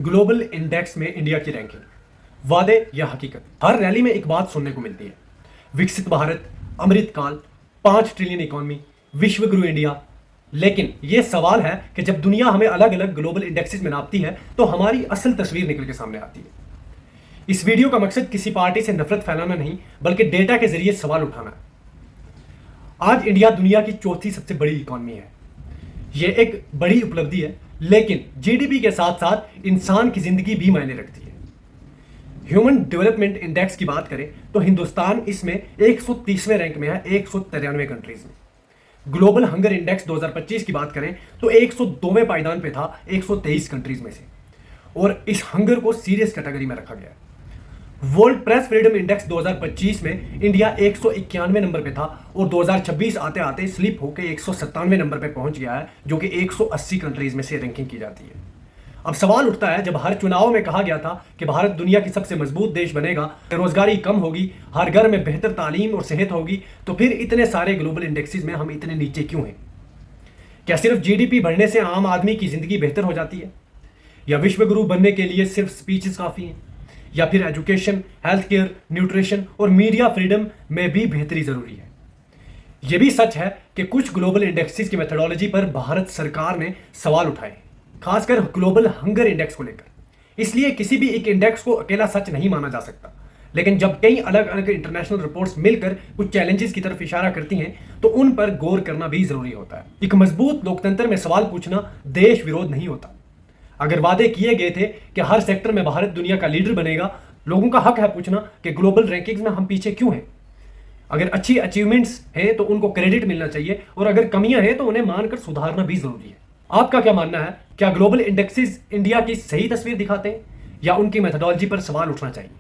Global index में India की ranking, वादे या हकीकत। हर रैली में एक बात सुनने को मिलती है, विकसित भारत, अमृतकाल, 5 ट्रिलियन इकोनॉमी, विश्व गुरु इंडिया। लेकिन यह सवाल है कि जब दुनिया हमें अलग अलग ग्लोबल इंडेक्सेस में नापती है तो हमारी असल तस्वीर निकल के सामने आती है। इस वीडियो का मकसद किसी पार्टी से नफरत फैलाना नहीं, बल्कि डेटा के जरिए सवाल उठाना है। आज इंडिया दुनिया की चौथी सबसे बड़ी इकोनॉमी है। यह एक बड़ी उपलब्धि है, लेकिन जीडीपी के साथ साथ इंसान की जिंदगी भी मायने रखती है। ह्यूमन डेवलपमेंट इंडेक्स की बात करें तो हिंदुस्तान इसमें 130वें रैंक में है 193 कंट्रीज में। ग्लोबल हंगर इंडेक्स 2025 की बात करें तो 102वें पायदान पे था 123 कंट्रीज में से, और इस हंगर को सीरियस कैटेगरी में रखा गया है। वर्ल्ड प्रेस फ्रीडम इंडेक्स 2025 में इंडिया 191 नंबर पे था और 2026 आते आते स्लिप होकर 197वें नंबर पे पहुंच गया है, जो कि 180 कंट्रीज में से रैंकिंग की जाती है। अब सवाल उठता है, जब हर चुनाव में कहा गया था कि भारत दुनिया की सबसे मजबूत देश बनेगा, बेरोजगारी कम होगी, हर घर में बेहतर तालीम और सेहत होगी, तो फिर इतने सारे ग्लोबल इंडेक्सेस में हम इतने नीचे क्यों हैं? क्या सिर्फ जीडीपी बढ़ने से आम आदमी की जिंदगी बेहतर हो जाती है, या विश्व गुरु बनने के लिए सिर्फ स्पीचेस काफी हैं, या फिर एजुकेशन, हेल्थ केयर, न्यूट्रिशन और मीडिया फ्रीडम में भी बेहतरी जरूरी है? यह भी सच है कि कुछ ग्लोबल इंडेक्सेस की मेथोडोलॉजी पर भारत सरकार ने सवाल उठाए, खासकर ग्लोबल हंगर इंडेक्स को लेकर। इसलिए किसी भी एक इंडेक्स को अकेला सच नहीं माना जा सकता, लेकिन जब कई अलग अलग इंटरनेशनल रिपोर्ट्स मिलकर कुछ चैलेंजेस की तरफ इशारा करती हैं तो उन पर गौर करना भी जरूरी होता है। एक मजबूत लोकतंत्र में सवाल पूछना देश विरोध नहीं होता। अगर वादे किए गए थे कि हर सेक्टर में भारत दुनिया का लीडर बनेगा, लोगों का हक है पूछना कि ग्लोबल रैंकिंग्स में हम पीछे क्यों हैं। अगर अच्छी अचीवमेंट्स हैं तो उनको क्रेडिट मिलना चाहिए, और अगर कमियां हैं तो उन्हें मानकर सुधारना भी जरूरी है। आपका क्या मानना है? क्या ग्लोबल इंडेक्सेस इंडिया की सही तस्वीर दिखाते हैं, या उनकी मेथोडोलॉजी पर सवाल उठना चाहिए?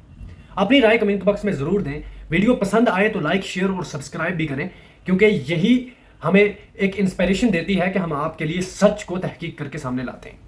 अपनी राय कमेंट बॉक्स में जरूर दें। वीडियो पसंद आए तो लाइक, शेयर और सब्सक्राइब भी करें, क्योंकि यही हमें एक इंस्पिरेशन देती है कि हम आपके लिए सच को तहकीक करके सामने लाते हैं।